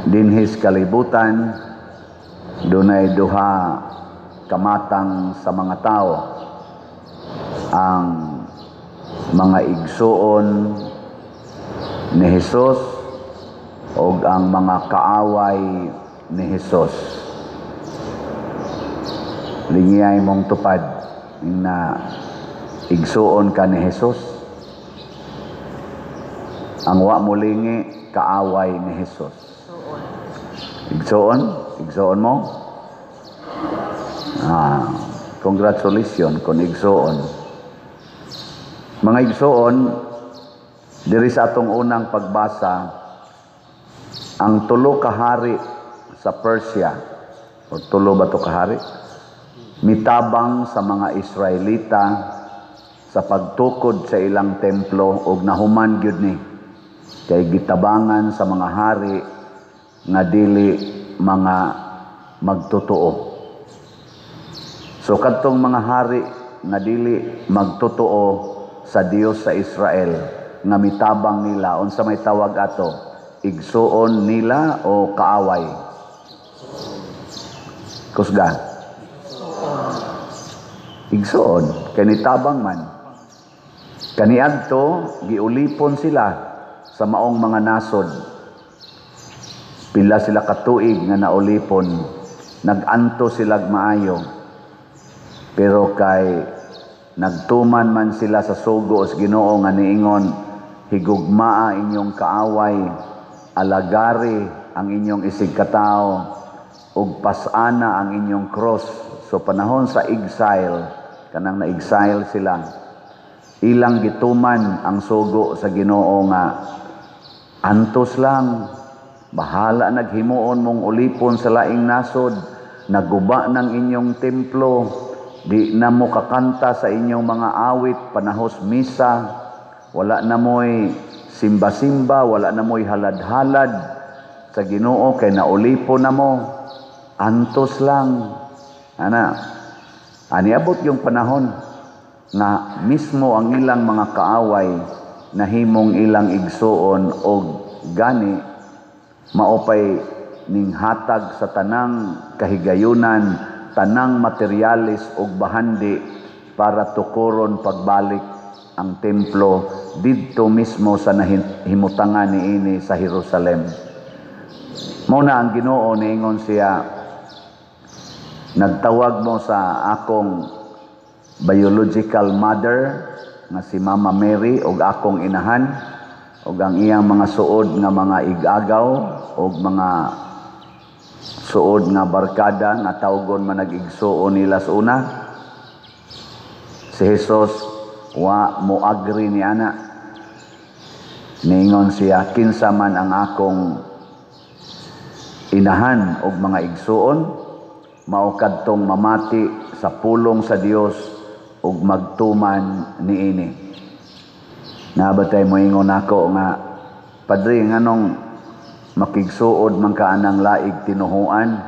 dinhis kalibutan dunay duha kamatang sa mga tao, ang mga igsuon ni Hesus o ang mga kaaway ni Hesus. Lingiyay mong tupad na igsuon ka ni Hesus, ang wa mo lingi kaaway ni Hesus. Igsuon mo? Congratulations kung igsuon. Mga igsuon, diri sa atong unang pagbasa, ang tulo ka hari sa Persia, o tulo ba to ka hari? Mitabang sa mga Israelita sa pagtukod sa ilang templo ug nahuman gyud ni kay gitabangan sa mga hari nga dili mga magtotoo. So kadtong mga hari nga dili magtotoo sa Dios sa Israel nga mitabang nila, unsa may tawag ato? Igsuon nila o kaaway? Kusga? Igsuon, kay nitabang man. Kaniadto giulipon sila sa maong mga nasod. Pila sila katuig nga naulipon, naganto sila maayo. Pero kay nagtuman man sila sa sugo sa Ginoo nga niingon, higugmaa inyong kaaway, alagari ang inyong isig katao, ug pasana ang inyong cross. So panahon sa exile, kanang na-exile sila, ilang gituman ang sugo sa Ginoo nga antos lang, bahala naghimuon mong ulipon sa laing nasod, naguba ng inyong templo, di na mo kakanta sa inyong mga awit panahos misa, wala na mo'y simba-simba, wala na mo'y halad-halad sa Ginoo kay naulipon na mo, antos lang. Ani abot yung panahon na mismo ang ilang mga kaaway nahimong ilang igsuon o gani maopay ning hatag sa tanang kahigayunan, tanang materialis o bahandi para tukuron pagbalik ang templo didto mismo sa himutangan niini sa Jerusalem. Muna ang Ginoo niingon siya, nagtawag mo sa akong biological mother nga si Mama Mary ug akong inahan ug ang iyang mga suod nga mga igagaw ug mga suod nga barkada nga tawgon man nag-igsuon nila sa una. Si Jesus wa mo agree ni ana. Niingon siya, kinsa man ang akong inahan ug mga igsuon, mao kadtong mamati sa pulong sa Dios ug magtuman niini. Nabatay mo ingon ako nga, Padre, nganong makigsuod man ka anang laig tinuhuan,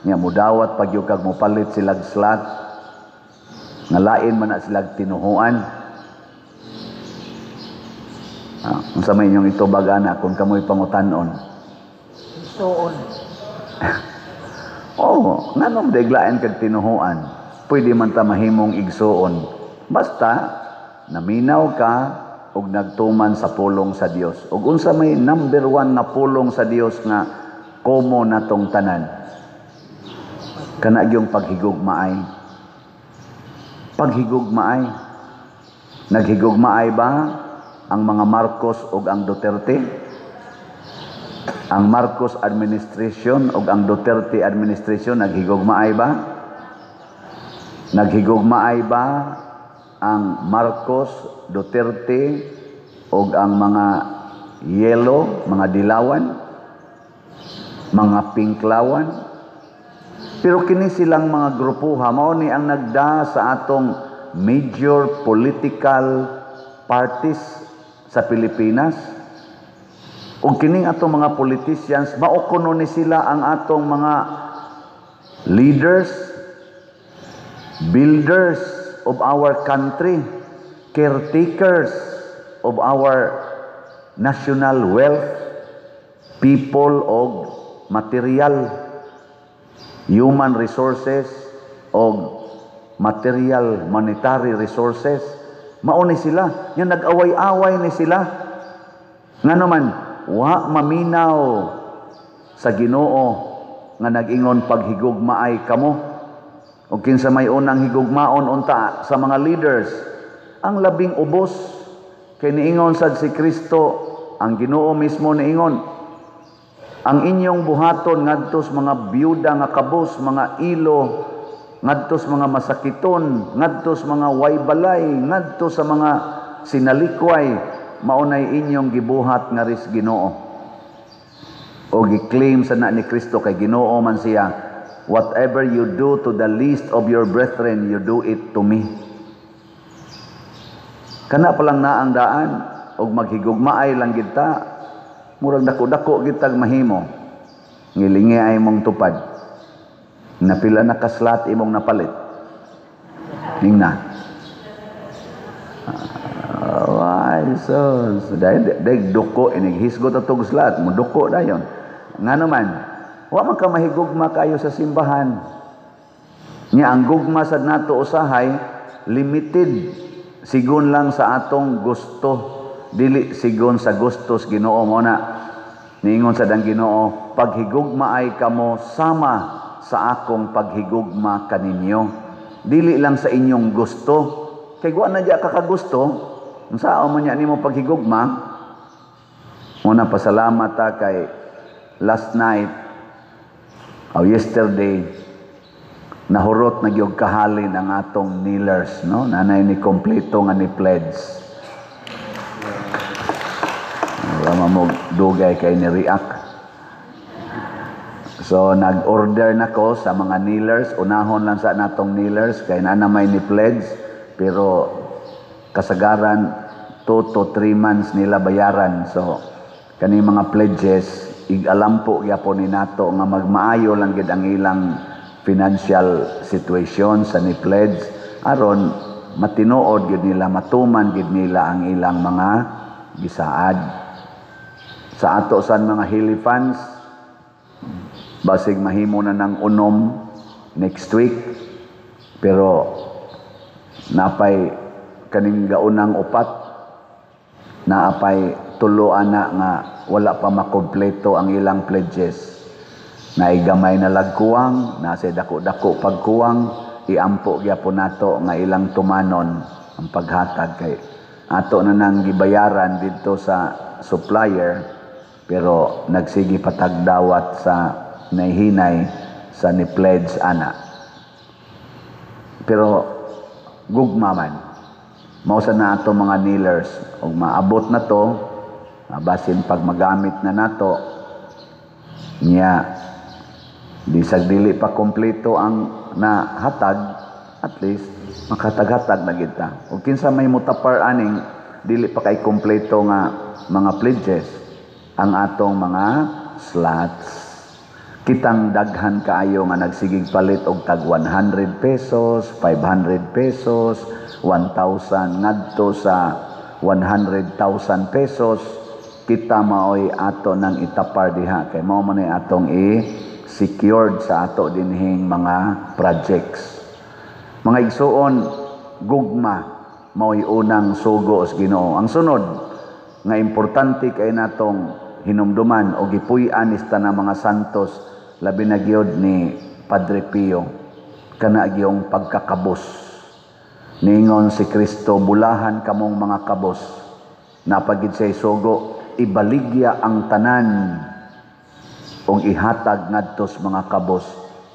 nga mudawat pag yung kag mupalit silag slat, nga lain man na silag tinuhuan. Unsa may inyong itubag ana kung kamoy pangutanon? Igsuon. Oo, nanong deglaen kag tinuhuan, pwede man ta mahimong igsuon. Basta, naminaw ka ug nagtuman sa pulong sa Dios. Ug unsa may number 1 na pulong sa Dios nga komo natong tanan? Kana gyung paghigugmaay. Paghigugmaay. Naghigugmaay ba ang mga Marcos ug ang Duterte? Ang Marcos administration ug ang Duterte administration naghigugmaay ba? Naghigugmaay ba ang Marcos, Duterte ug ang mga yellow, mga dilawan, mga pinklawan? Pero kini silang mga grupuha mao ni ang nagda sa atong major political parties sa Pilipinas. Ug kining atong mga politicians, maukuno ni sila ang atong mga leaders, builders of our country, caretakers of our national wealth, people of material, human resources o material, monetary resources. Mauni sila, yung nag-away-away ni sila. Nga naman, wa maminaw sa Ginoo nga nag-ingon paghigugmaay kamo. O kinsa may unang higugmaon unta sa mga leaders, ang labing ubos. Kay niingon sad si Kristo, ang Ginoo mismo niingon, ang inyong buhaton ngadtos mga biyuda nga kabos, mga ilo, ngadtos mga masakiton, ngadtos mga waybalay, ngadto sa mga sinalikway, maunay inyong gibuhat nga ris Ginoo. O gi-claim sa na ni Kristo kay Ginoo man siya, whatever you do to the least of your brethren, you do it to me. Kana pa lang na ang daan, og maghigugmaay lang kita, murag dako-dako gitag mahimo. Ngilingi ay mong tupad. Napila na kaslat imong napalit. Ningna. Ay, so dahil duko, inighisgot at tugslat, mo duko na yun. Nga naman, wa man ka mahigugma kayo sa simbahan. Nya ang gugma sad nato usahay limited sigon lang sa atong gusto, dili sigon sa gustos Ginoo mo na. Niingon sa dang Ginoo, paghigugma ay kamo sama sa akong paghigugma kaninyo. Dili lang sa inyong gusto. Kay wa na diya kakagusto, unsa man niya nimo paghigugma. Una pasalamat ta kay last night yesterday, nahurot na gyud kahalin ang atong kneelers, no? Nanay ni kompleto nga ni pledge. Wala mo dugay kay ni react. So nag-order nako sa mga kneelers, unahon lang sa natong kneelers kay nanamay ni pledge, pero kasagaran 2 to 3 months nila bayaran. So kani mga pledges igalampo gyapon ni nato nga magmaayo lang gid ang ilang financial situation sa ni pledge aron matinuod gid nila, matuman gid nila ang ilang mga gisaad. Sa ato san mga Hilly funds, basig mahimo na ng unom next week, pero napay kaning gaunang upat, naapay tulo ana nga wala pa makompleto ang ilang pledges. Naigamay na lagkuwang, nasa dako-dako pagkuwang, iampo gyapon nato nga ilang tumanon ang paghatag kay ato na nang gibayaran dito sa supplier, pero nagsigi patagdawat sa nahihinay sa ni pledge ana. Pero gugma man, mausa na ato mga kneelers, ug maabot na to, basin pag magamit na nato niya, bisag dili pa kompleto ang nahatag, at least makatag-hatag na kita. Ug kinsa may mutapar aning dili pa kay kompleto nga mga pledges, ang atong mga slots. Kitang daghan kaayo nga nagsigig palit og tag 100 pesos, 500 pesos, 1,000 ngadto sa 100,000 pesos. Kita maoy ato nang itapar diha kay mao man atong secured sa ato dinhing mga projects. Mga igsuon, gugma maoy unang sugo sa Ginoo. Ang sunod nga importante kay natong hinumduman o gipuy-an nista na mga santos, labi na gyud ni Padre Pio, kana gyung pagkakabos. Ningon si Kristo, bulahan kamong mga kabos. Napagid say sugo, ibaligya ang tanan o ihatag ngadtos mga kabos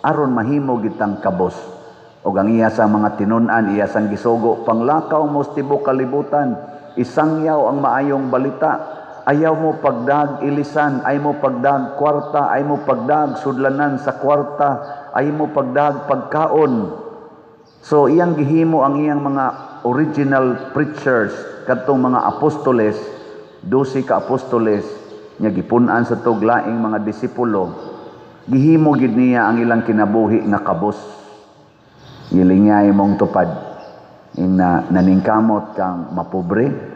aron mahimo gitang kabos. O ang iya sa mga tinun-an, iya sang gisugo, panglakaw mo tibok kalibutan, isangyaw ang maayong balita. Ayaw mo pagdag ilisan, ay mo pagdag kwarta, ay mo pagdag sudlanan sa kwarta, ay mo pagdag pagkaon. So iyang gihimo ang iyang mga original preachers, kadtong mga apostoles, 12 ka apostoles, nya gipun-an sa tuglaing mga disipulo, gihimo gid niya ang ilang kinabuhi nga kabos. Gilingay mong tupad, ing naningkamot kang mapobre.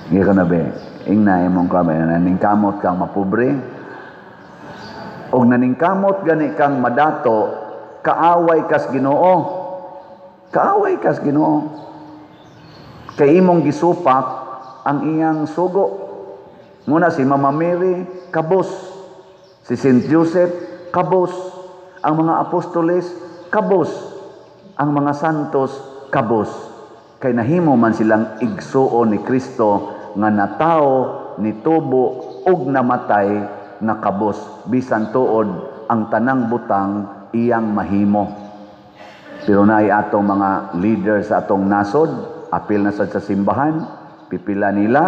Ika na be, ing na imong kamay, naningkamot kang mapobre, Og naningkamot gani kang madato, kaaway kas Ginoo. Kaaway kas Ginoo. Kay imong gisupak ang iyang sugo. Muna si Mama Mary, kabos. Si Saint Joseph, kabos. Ang mga apostoles, kabos. Ang mga santos, kabos. Kay nahimo man silang igsuon ni Kristo nga natawo, nitubo, ug namatay, nakabos. Bisan tuod ang tanang butang iyang mahimo. Pero naay atong mga leader sa atong nasod, apil na sad sa simbahan, pipila nila,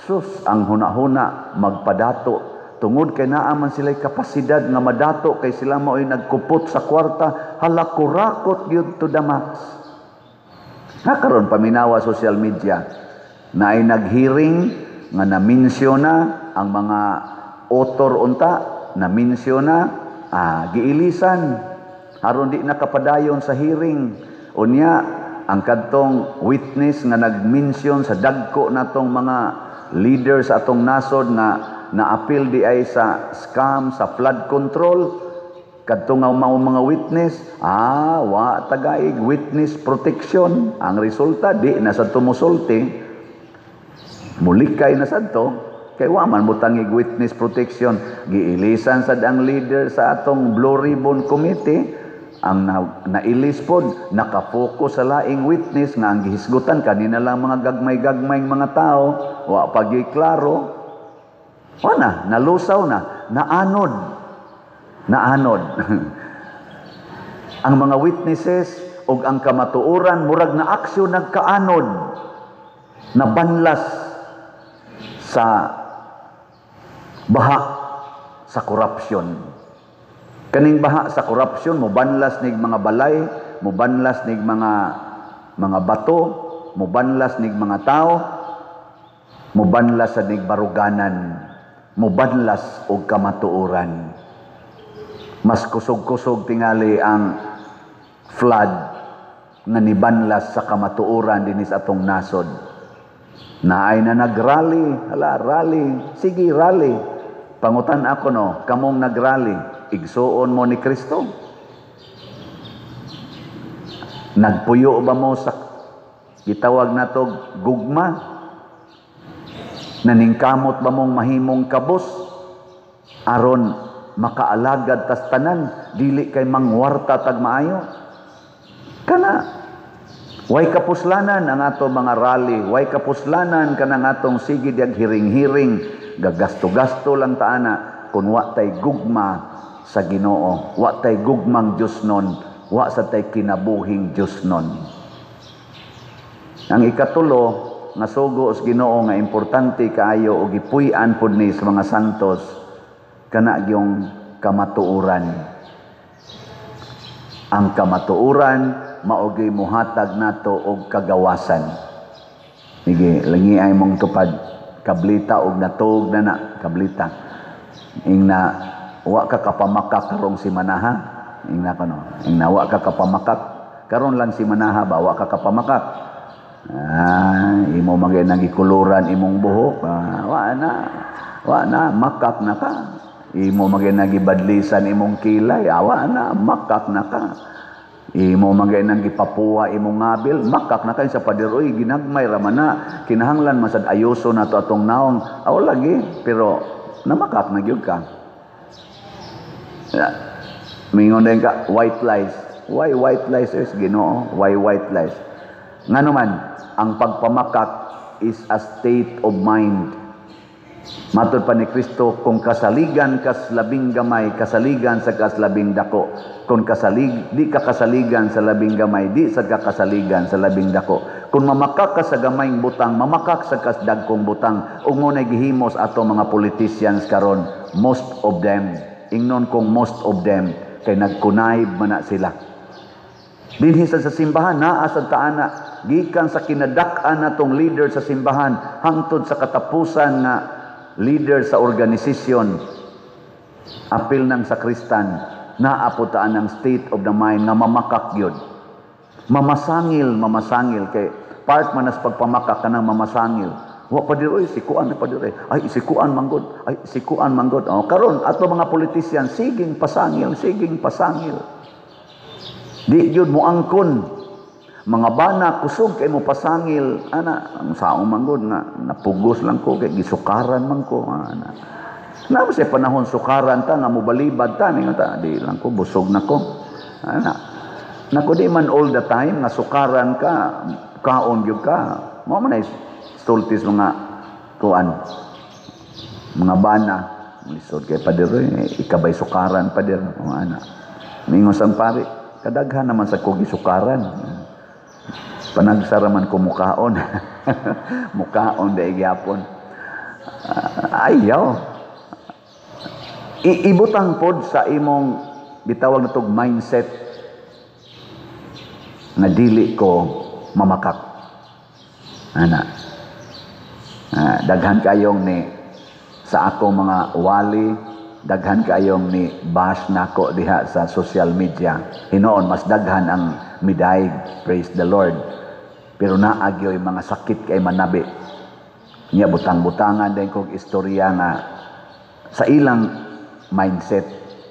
sus, ang huna-huna, magpadato. Tungod kay naaman sila'y kapasidad nga madato, kay sila mao'y nagkupot sa kwarta, halakurakot yun to the max. Nakaroon, paminawa social media, na ay naghearing nga naminsyona ang mga author unta, naminsyona, giilisan, haron di nakapadayon sa hearing. Unya, ang kadtong witness nga nagmensyon sa dagko natong mga leaders sa atong nasod nga na-appeal di ay sa scam, sa flood control, kadtong nga mga witness, wa tagaig witness protection. Ang resulta, di na sa tumusulti, mulikay na sad to, kay wa man mutangig witness protection. Giilisan sad ang leader sa atong Blue Ribbon Committee, ang nailis pod, nakapokus sa laing witness nga ang gihisgutan kanina lang mga gagmay-gagmay mga tao, wa pagiklaro. O nalusaw na, naanod. Ang mga witnesses o ang kamatuoran, murag na aksyon nagkaanod, nabanlas sa baha sa korupsyon. Kaning baha sa korupsyon, mubanlas nig mga balay, mubanlas nig mga bato, mubanlas nig mga tao, mubanlas sa nig baruganan, mubanlas og kamatuoran. Mas kusog-kusog tingali ang flood nga nibanlas sa kamatuoran dinis atong nasod. Naay na nagrally, rally, sige rally. Pangutan ako no, kamong nagrally, igsuon mo ni Kristo? Nagpuyo ba mo sa gitawag nato gugma? Naningkamot ba mong mahimong kabos aron makaalagad tas tanan, dili kay mangwarta tag maayo? Kana way kapuslanan ang ato mga rally, way kapuslanan kanang atong sige diag hiring-hiring, gagasto-gasto lang taana kun wa tay gugma sa Ginoo, wa tay gugmang Dios non, wa sa tay kinabuhing Dios non. Ang ikatulo nga sugo sa Ginoo nga importante kaayo og gipuy-an pud ni sa mga santos, kana gyung kamatuoran. Ang kamatuoran mao gyud muhatag nato og kagawasan. Sige, langi ay mong tupad kablita og natug na kablita. Ingna wa ka kapamakak karong si manaha. Ingna kano, ingna wa ka kapamakak karon lang si manaha ba wa ka kapamakak. Imo magay nagikuluran imong buhok, wa na makak na ka. Imo magay nagibadlisan imong kilay, wa na makak na ka. Imo magay nagipapuwa imong ngabil, makak na ka sa padiroy ginagmay raman na kinahanglan masad ayoso nato atong naong. Aw lagi, pero namakak na gyud ka. Mingon din ka white lies. Why white lies is Ginoo? Why white lies? Ngano man, ang pagpamakak is a state of mind. Matod pa ni Kristo, kung kasaligan kas labing gamay, kasaligan sa kas labing dako. Kung di ka kasaligan sa labing gamay, di sa kasaligan sa labing dako. Kung mamakak ka sa gamayng butang, mamakak sa kas dagkong butang. Ug mo na gihimos ato mga politicians karon, most of them. Ingnon kung most of them, kay nagkunayb man na sila. Dinhi sa simbahan, naasad taana, gikan sa kinadak-an natong leader sa simbahan, hangtod sa katapusan nga leader sa organisasyon, apil ng sakristan, naaputaan ng state of the mind nga mamakak yun. Mamasangil, kay part man as pagpamakak ka ng mamasangil. Wa pa diri sikuan pa diri. Ay sikuan manggod. Ay sikuan manggod. Oh, karon ato mga politician siging pasangil, siging pasangil. Di gyud mo angkon. Mga bana kusog kay mo pasangil ana ang saong manggod nga napugos lang ko kay gisukaran man ko ana. Naman sa panahon sukaran ta nga mobalibad ta ni nga di lang ko busog na ko. Ana. Nako di man all the time nga sukaran ka, kaon gyud ka. Mao man stultis mga kuan mga bana lisod kay pader ikabay sukaran pader mga ana ningon sang pare kadaghan naman sa kugi sukaran panagsaraman ko mukaon mukaon dai gyapon ayaw ibutang pod sa imong bitawag na tog mindset na dili ko mamakak ana. Daghan kayong ni sa akong mga wali, daghan kayong ni bash nako diha sa social media. Hinoon mas daghan ang midaig, praise the Lord. Pero naagyoy mga sakit kay manabi. Nya butang-butangan din kog istorya nga sa ilang mindset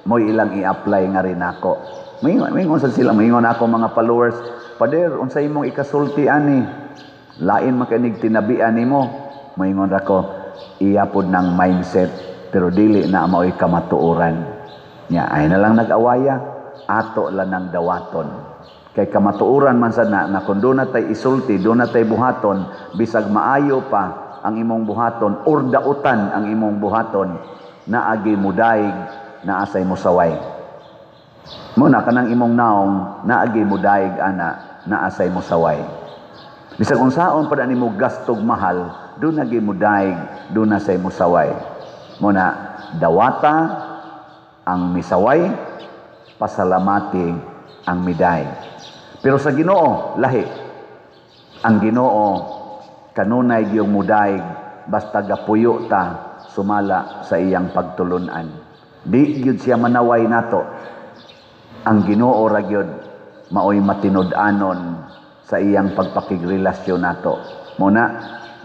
mo ilang i-apply nga rin ako. Mingon sa sila, mingon ako mga followers, pader unsa imong ikasulti ani? Lain makinig tinabian nimo. Moingon ako iyapod ng mindset pero dili na mao'y kamatuoran nya ay na lang nag-awaya ato lang ng dawaton kay kamatuoran man sad na kung doon natay isulti doon natay buhaton bisag maayo pa ang imong buhaton or dautan ang imong buhaton naagi mudaig na asay musaway muna kanang imong naong naagi mudaig ana na asay musaway bisag unsaon pa nimo gastog mahal doon naging mudaig, doon na say musaway. Muna, dawata ang misaway, pasalamati ang miday. Pero sa Ginoo, lahi. Ang Ginoo, kanunay yung mudaig, basta gapuyo ta, sumala sa iyang pagtulunan. Di gyud siya manaway nato. Ang Ginoo ra gyud maoy matinud-anon sa iyang pagpakigrelasyon nato. Muna,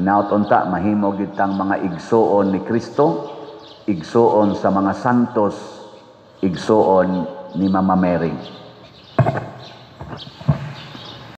nautunta mahimo gid tang mga igsuon ni Kristo, igsuon sa mga santos, igsuon ni Mama Mary.